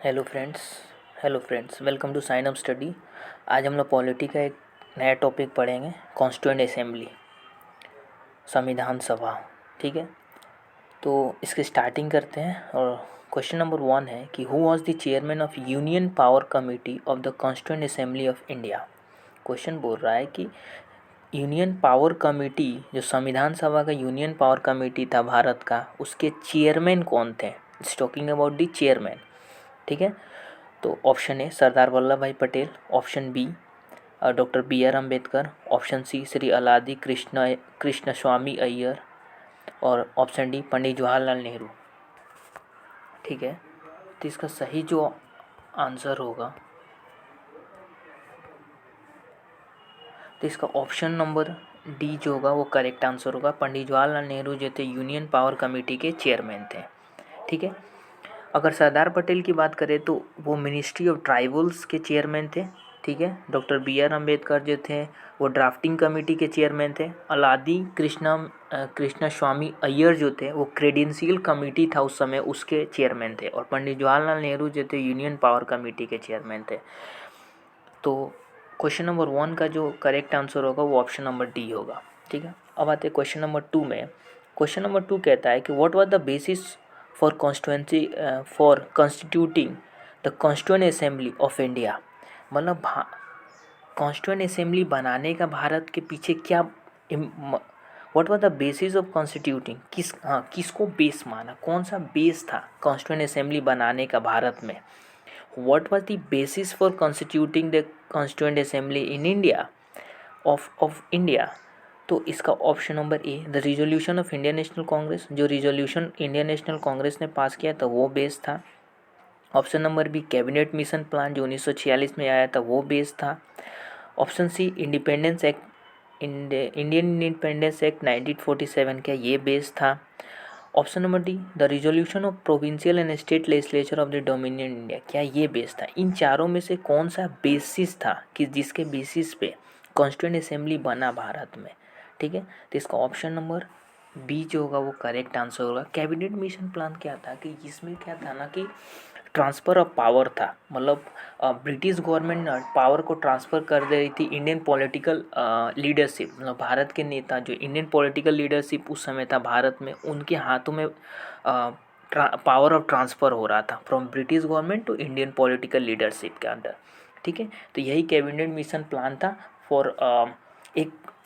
Hello friends hello friends welcome to sign up study. आज हम लोग पॉलिटी का एक नया टॉपिक पढ़ेंगे, कॉन्स्टिट्यूएंट असेंबली, संविधान सभा। ठीक है, तो इसकी स्टार्टिंग करते हैं। और क्वेश्चन नंबर 1 है कि who was the chairman of union power committee of the constituent assembly of India. Question बोल रहा है कि यूनियन पावर कमेटी, जो संविधान सभा का यूनियन पावर कमेटी था भारत का, उसके चेयरमैन कौन थे। It's talking about the chairman. ठीक है, तो option A Sardar Vallabh Bhai Patel, option B doctor B R Ambedkar, option C Shri Alladi Krishna Swamy Ayyar और ऑप्शन डी पंडित जवाहरलाल नेहरू। ठीक है, तो इसका सही जो आंसर होगा, तो इसका ऑप्शन नंबर डी जो होगा वो करेक्ट आंसर होगा। पंडित जवाहरलाल नेहरू जो थे यूनियन पावर कमेटी के चेयरमैन थे। ठीक है, अगर सरदार पटेल की बात करें तो वो मिनिस्ट्री ऑफ ट्राइबल्स के चेयरमैन थे। ठीक है, डॉक्टर बी आर अम्बेडकर जो थे वो ड्राफ्टिंग कमेटी के चेयरमैन थे। अलादी कृष्णा स्वामी अय्यर जो थे वो क्रेडेंशियल कमेटी था उस समय, उसके चेयरमैन थे। और पंडित जवाहरलाल नेहरू जो थे यूनियन पावर कमेटी के चेयरमैन थे। तो क्वेश्चन नंबर 1 का जो करेक्ट आंसर होगा वो ऑप्शन नंबर डी होगा। ठीक है, अब आते हैं क्वेश्चन नंबर 2 में। क्वेश्चन नंबर 2 कहता है कि what was the basis for constituting the constituent assembly of India. मतलब कॉन्स्टिट्यूएंट असेंबली बनाने का भारत के पीछे क्या, what was the basis of constituting, किसको बेस माना, कौन सा बेस था कॉन्स्टिट्यूएंट असेंबली बनाने का भारत में। What was the basis for constituting the Constituent Assembly in India of India? तो इसका option number A the resolution of Indian national Congress, जो रिजोल्यूशन इंडियन नेशनल कांग्रेस ने पास किया था वो बेस था। Option number B cabinet mission plan जो 1946 में आया था वो बेस था। Option C independence act, Indian independence act 1947 का ये बेस था। Option number D the resolution of provincial and state legislature of the dominion India, क्या ये बेस था। इन चारों में से कौन सा बेसिस था कि जिसके बेसिस पे कॉन्स्टिट्यूएंट असेंबली बना भारत में। ठीक है, तो इसका ऑप्शन नंबर बी जो होगा वो करेक्ट आंसर होगा। कैबिनेट मिशन प्लान क्या था कि इसमें क्या था ना कि ट्रांसफ़र ऑफ पावर था। मतलब ब्रिटिश गवर्नमेंट पावर को ट्रांसफ़र कर दे रही थी इंडियन पॉलिटिकल लीडरशिप, मतलब भारत के नेता जो इंडियन पॉलिटिकल लीडरशिप उस समय था भारत में, उनके हाथों में पावर ऑफ ट्रांसफ़र हो रहा था from British government to Indian political leadership के अंडर। ठीक है, तो यही कैबिनेट मिशन प्लान था फॉर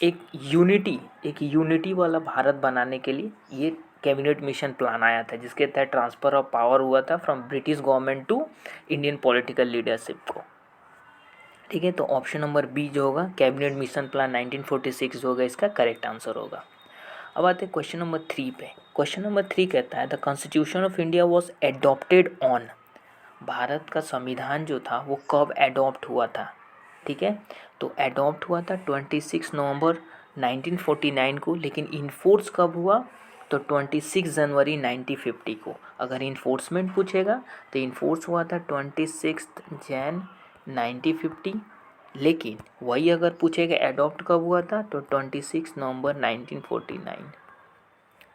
एक यूनिटी वाला भारत बनाने के लिए ये कैबिनेट मिशन प्लान आया था, जिसके तहत ट्रांसफ़र ऑफ पावर हुआ था from British government to Indian political leadership को। ठीक है, तो ऑप्शन नंबर बी जो होगा कैबिनेट मिशन प्लान 1946 जो होगा इसका करेक्ट आंसर होगा। अब आते हैं क्वेश्चन नंबर 3 पे। क्वेश्चन नंबर 3 कहता है the constitution of India was adopted on, Bharat का संविधान जो था वो कब एडॉप्ट हुआ था। ठीक है, तो एडॉप्ट हुआ था 26 नवंबर 1949 को, लेकिन इन्फोर्स कब हुआ तो 26 जनवरी 1950 को। अगर इन्फोर्समेंट पूछेगा तो इन्फोर्स हुआ था 26 जैन 1950, लेकिन वही अगर पूछेगा एडॉप्ट कब हुआ था तो 26 नवंबर 1949।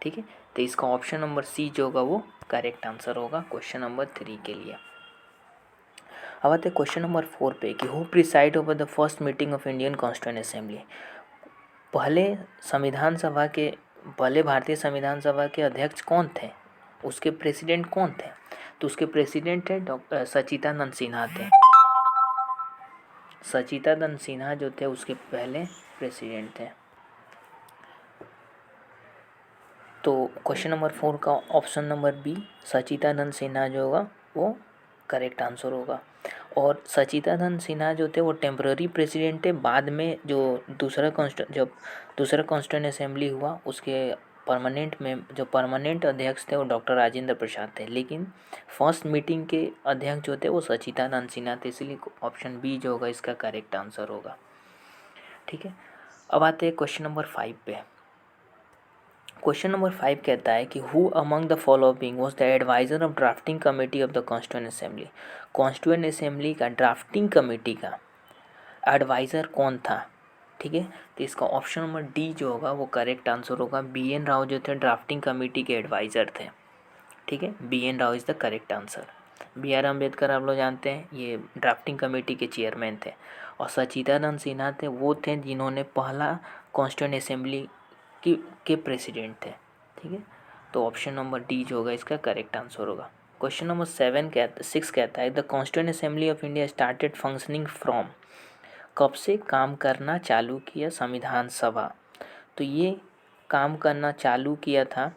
ठीक है, तो इसका ऑप्शन नंबर सी जो होगा वो करेक्ट आंसर होगा क्वेश्चन नंबर 3 के लिए। अब आते हैं क्वेश्चन नंबर 4 पे कि who preside over the first meeting of Indian constituent assembly. पहले भारतीय संविधान सभा के अध्यक्ष कौन थे, उसके प्रेसिडेंट कौन थे। तो उसके प्रेसिडेंट थे डॉक्टर सचिदानंद सिन्हा थे। सचिदानंद सिन्हा जो थे उसके पहले प्रेसिडेंट थे। तो क्वेश्चन नंबर 4 का option number B Sachidanand Sinha जो होगा वो करेक्ट आंसर होगा। और सचिदानंद सिन्हा जो थे वो टेम्पररी प्रेसिडेंट थे। बाद में जो दूसरा कॉन्स्टिट्यूएंट असेंबली हुआ उसके परमानेंट अध्यक्ष थे वो डॉक्टर राजेंद्र प्रसाद थे, लेकिन फर्स्ट मीटिंग के अध्यक्ष जो थे वो सचिदानंद सिन्हा थे, इसलिए ऑप्शन बी जो होगा इसका करेक्ट आंसर होगा। ठीक है, अब आते हैं क्वेश्चन नंबर 5 पे। क्वेश्चन नंबर 5 कहता है कि who among the following was the adviser of drafting committee of the constituent assembly. Constituent assembly का ड्राफ्टिंग कमेटी का एडवाइज़र कौन था। ठीक है, तो इसका ऑप्शन नंबर डी जो होगा वो करेक्ट आंसर होगा। बी एन राव जो थे ड्राफ्टिंग कमेटी के एडवाइज़र थे। ठीक है, B N Rao is the correct answer. B.R. Ambedkar आप लोग जानते हैं ये ड्राफ्टिंग कमेटी के चेयरमैन थे, और सच्चिदानंद सिन्हा थे वो थे जिन्होंने पहला कॉन्स्टिट्यूएंट असेंबली के प्रेसिडेंट थे। ठीक है, तो ऑप्शन नंबर डी जो होगा इसका करेक्ट आंसर होगा। क्वेश्चन नंबर 6 कहता है the constituent assembly of India started functioning from, कब से काम करना चालू किया संविधान सभा। तो ये काम करना चालू किया था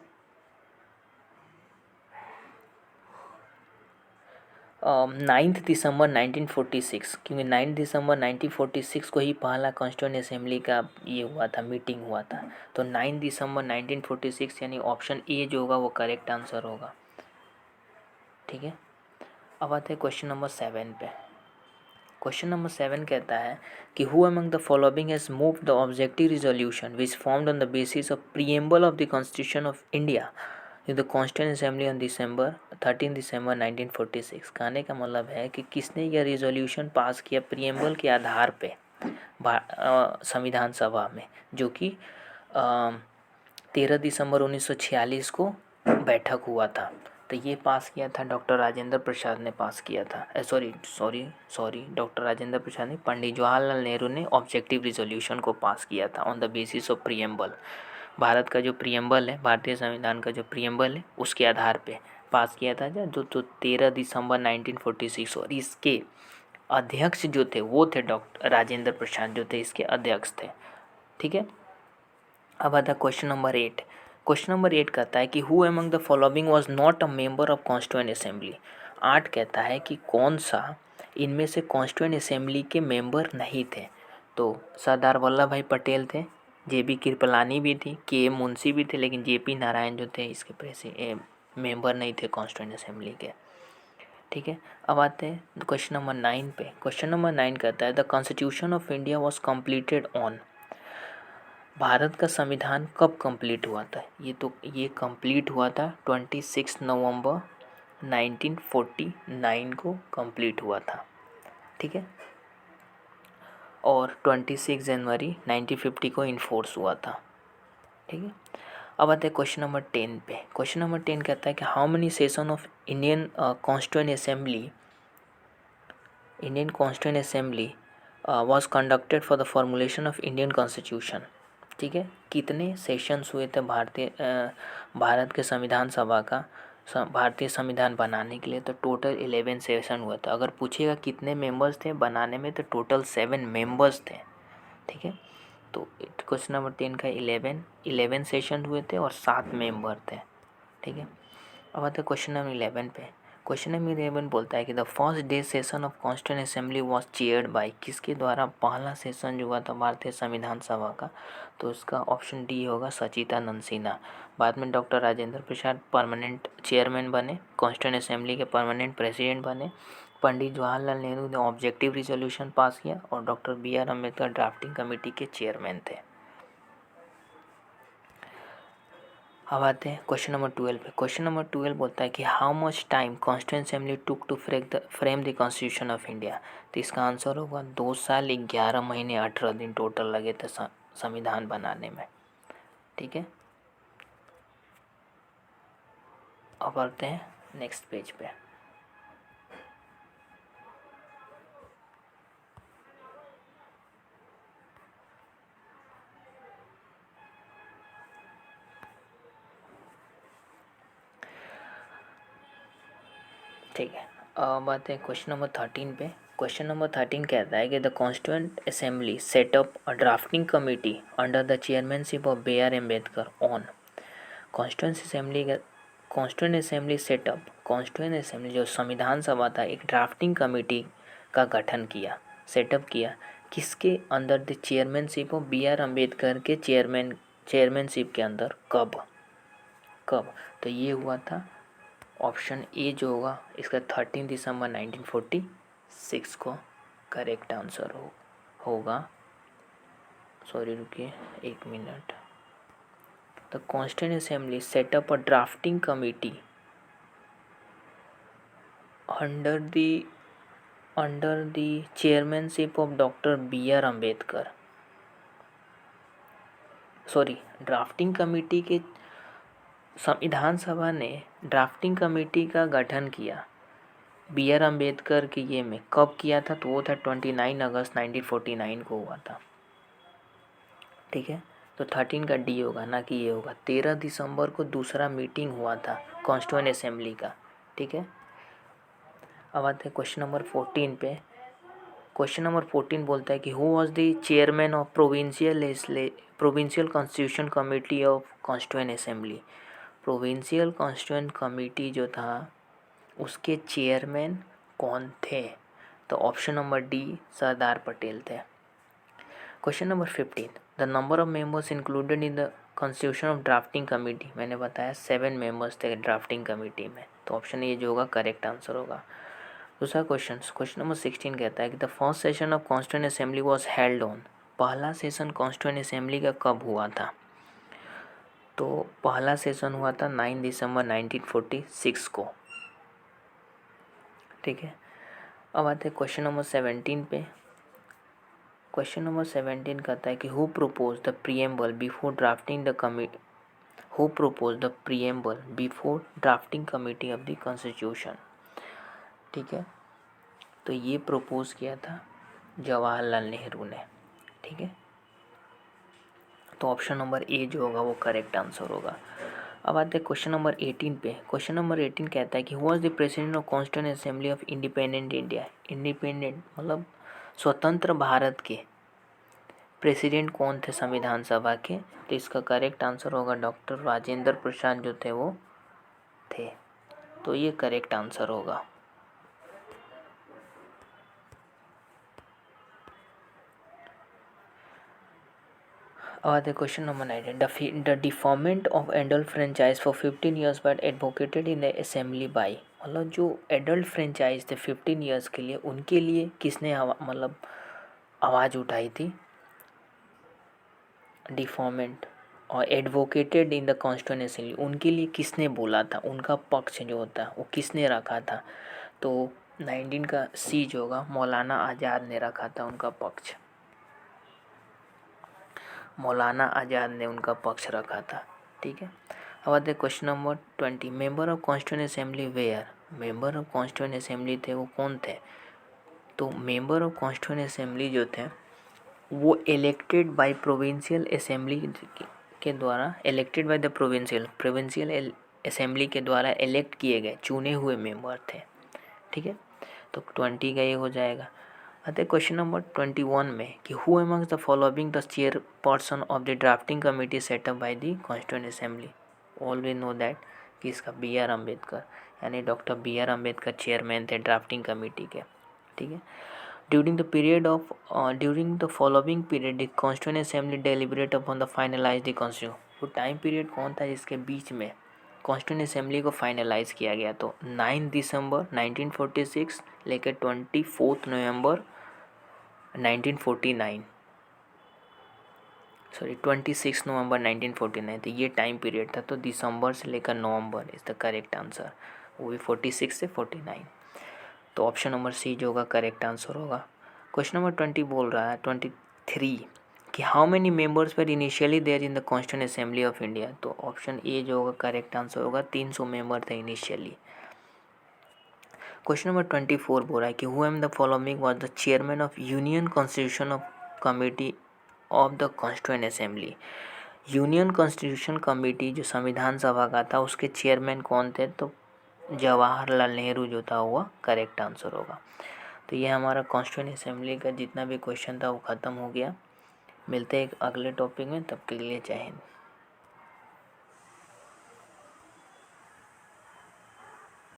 9 दिसंबर 1946, क्योंकि 9 दिसंबर 1946 को ही पहला कॉन्स्टिट्यूएंट असेंबली का ये हुआ था, मीटिंग हुआ था। तो 9 दिसंबर 1946 यानी ऑप्शन ए जो होगा वो करेक्ट आंसर होगा। ठीक है, अब आते हैं क्वेश्चन नंबर 7 पे। क्वेश्चन नंबर 7 कहता है कि who among the following has move the objective resolution which formed on the basis of preamble of the constitution of India in the constituent assembly on 13 दिसंबर 1946। कहने का मतलब है कि किसने यह रिजोल्यूशन पास किया प्रीएम्बल के आधार पे संविधान सभा में, जो कि 13 दिसंबर 1946 को बैठक हुआ था। तो ये पास किया था डॉक्टर राजेंद्र प्रसाद ने पास किया था। सॉरी डॉक्टर राजेंद्र प्रसाद ने, पंडित जवाहरलाल नेहरू ने ऑब्जेक्टिव रिजोल्यूशन को पास किया था on the basis of preamble. Bharat का जो प्रीएम्बल है, भारतीय संविधान का जो प्रीएम्बल है उसके आधार पे पास किया था जो 13 दिसंबर 1946। और इसके अध्यक्ष जो थे वो थे डॉक्टर राजेंद्र प्रसाद जो थे इसके अध्यक्ष थे। ठीक है, अब आता है क्वेश्चन नंबर 8। क्वेश्चन नंबर 8 कहता है कि who among the following was not a member of constituent assembly. 8 कहता है कि कौन सा इनमें से कॉन्स्टिट्यूएंट असेंबली के मेंबर नहीं थे। तो सरदार वल्लभ भाई पटेल थे, JB कृपलानी भी थी, KM मुंशी भी थे, लेकिन JP नारायण जो थे इसके मेंबर नहीं थे कॉन्स्टिट्यूएंट असेंबली के। ठीक है, अब आते हैं क्वेश्चन नंबर 9 पे। क्वेश्चन नंबर 9 कहता है the constitution of India was completed on. Bharat का संविधान कब कंप्लीट हुआ था। ये कंप्लीट हुआ था 26 नवंबर 1949 को कंप्लीट हुआ था। ठीक है, और 26 जनवरी 1950 को इन्फोर्स हुआ था। ठीक है, अब आते हैं क्वेश्चन नंबर 10 पे। क्वेश्चन नंबर 10 कहता है कि how many session of Indian constituent assembly was conducted for the formulation of Indian constitution. ठीक है, कितने सेशंस हुए थे भारत के संविधान सभा का भारतीय संविधान बनाने के लिए। तो टोटल 11 सेशन हुआ था। अगर पूछेगा कितने मेंबर्स थे बनाने में तो टोटल 7 मेंबर्स थे। ठीक है, तो क्वेश्चन नंबर 10 का 11 सेशन हुए थे और 7 मेंबर थे। ठीक है, अब आते हैं क्वेश्चन नंबर 11 पे। क्वेश्चन नंबर 11 बोलता है कि the first day session of constituent assembly was chaired by, किसके द्वारा पहला सेशन जो हुआ था भारतीय संविधान सभा का। तो इसका ऑप्शन डी होगा सच्चिदानंद सिन्हा। बाद में doctor Rajendra Prasad permanent chairman बने, कॉन्स्टिट्यूएंट असेंबली के परमानेंट प्रेसिडेंट बने, पंडित जवाहरलाल नेहरू ने ऑब्जेक्टिव रिजोल्यूशन पास किया और doctor B.R. Ambedkar drafting committee के चेयरमैन थे। अब आते हैं क्वेश्चन नंबर 12 पे। क्वेश्चन नंबर 12 बोलता है कि how much time constituent assembly took to frame the constitution of India. तो इसका आंसर होगा 2 साल 11 महीने 18 दिन टोटल लगे थे संविधान बनाने में। ठीक है, अब आते हैं नेक्स्ट पेज पे। ठीक है, अब आते हैं क्वेश्चन नंबर 13 पे। क्वेश्चन नंबर 13 कहता है कि the constituent assembly set up a drafting committee under the chairmanship of B.R. Ambedkar on. Constituent assembly setup, constituent assembly जो संविधान सभा था एक ड्राफ्टिंग कमेटी का गठन किया, सेटअप किया, किसके अंदर the chairmanship of B.R. Ambedkar के चेयरमैनशिप के अंदर, कब। तो ये हुआ था ऑप्शन ए जो होगा इसका 13 दिसंबर 1946 को करेक्ट आंसर होगा। सॉरी रुकिए 1 minute. The constituent assembly set up a drafting committee under the chairmanship of doctor B.R. Ambedkar. Sorry, drafting committee के संविधान सभा ने ड्राफ्टिंग कमेटी का गठन किया बी आर अम्बेडकर के ये में कब किया था, तो वो था 29 अगस्त 1949 को हुआ था। ठीक है, तो 13 का डी होगा, ना कि ये होगा। 13 दिसंबर को दूसरा मीटिंग हुआ था कॉन्स्टिट्यूएंट असेंबली का। ठीक है, अब आते हैं क्वेश्चन नंबर 14 पे। क्वेश्चन नंबर 14 बोलता है कि who was the chairman of provincial constitution committee of constituent assembly. Provincial constituent committee जो था उसके चेयरमैन कौन थे, तो option number D Sardar Patel थे। Question number 15, the number of members included in the constitution of drafting committee. मैंने बताया 7 members थे ड्राफ्टिंग कमेटी में, तो ऑप्शन ए जो होगा करेक्ट आंसर होगा। दूसरा क्वेश्चन नंबर 16 कहता है कि the first session of constituent assembly was held on. पहला सेशन कॉन्स्टिट्यूएंट असेंबली का कब हुआ था, तो पहला सेशन हुआ था 9 दिसंबर 1946 को। ठीक है, अब आते हैं क्वेश्चन नंबर 17 पे। क्वेश्चन नंबर 17 कहता है कि who propose the preamble before drafting the committee of the constitution. ठीक है, तो ये प्रपोज किया था जवाहरलाल नेहरू ने। ठीक है, तो ऑप्शन नंबर ए जो होगा वो करेक्ट आंसर होगा। अब आते हैं क्वेश्चन नंबर 18 पे। क्वेश्चन नंबर 18 कहता है कि who was the president of constituent assembly of independent India. Independent मतलब स्वतंत्र भारत के प्रेसिडेंट कौन थे संविधान सभा के, तो इसका करेक्ट आंसर होगा डॉक्टर राजेंद्र प्रसाद जो थे वो थे, तो ये करेक्ट आंसर होगा। और the question number 9, the deferment of adult franchise for 15 years but advocated in the assembly by, मतलब जो एडल्ट फ्रेंचाइज थे 15 ईयर्स के लिए, उनके लिए किसने मतलब आवाज़ उठाई थी। डिफॉर्मेंट और advocated in the constituent assembly, उनके लिए किसने बोला था, उनका पक्ष जो होता है वो किसने रखा था, तो 19 का सी जो होगा मौलाना आज़ाद ने रखा था उनका पक्ष। मौलाना आज़ाद ने उनका पक्ष रखा था। ठीक है, अब आते हैं question number 20, member of constituent assembly were. Member of constituent assembly थे वो कौन थे, तो मेंबर ऑफ कॉन्स्टिट्यूएंट असेंबली जो थे वो इलेक्टेड बाय प्रोविंशियल असेंबली के द्वारा, elected by the provincial assembly के द्वारा इलेक्ट किए गए चुने हुए मेंबर थे। ठीक है, तो 20 का ये हो जाएगा। आते क्वेश्चन नंबर 21 में कि who amongst the following the chairperson of the drafting committee set up by the constituent assembly. All we know that कि इसका बी आर अम्बेडकर, यानी doctor B R Ambedkar chairman थे ड्राफ्टिंग कमेटी के। ठीक है, during the following period the constituent assembly deliberate upon the finalize the constitution। वो time period कौन था जिसके बीच में कॉन्स्टिट्यूएंट असेंबली को फाइनलाइज किया गया, तो 9 दिसंबर 1946 लेकर 24 नवंबर 1949, सॉरी 26 नवंबर 1949, तो ये टाइम पीरियड था। तो दिसंबर से लेकर नवंबर इज़ द करेक्ट आंसर, वो भी 46 से 49, तो ऑप्शन नंबर सी जो होगा करेक्ट आंसर होगा। क्वेश्चन नंबर 20 बोल रहा है 23 कि how many members were initially there in the constituent assembly of India, तो ऑप्शन ए जो होगा करेक्ट आंसर होगा, 300 मेंबर थे इनिशियली। क्वेश्चन नंबर 24 बोल रहा है कि who am the following was the chairman of union constitution of committee of the constituent assembly. Union constitution committee जो संविधान सभा का था उसके चेयरमैन कौन थे, तो जवाहरलाल नेहरू जो था वो करेक्ट आंसर होगा। तो ये हमारा कॉन्स्टिट्यूएंट असेंबली का जितना भी क्वेश्चन था वो ख़त्म हो गया। मिलते हैं एक अगले टॉपिक में, तब के लिए जय हिंद।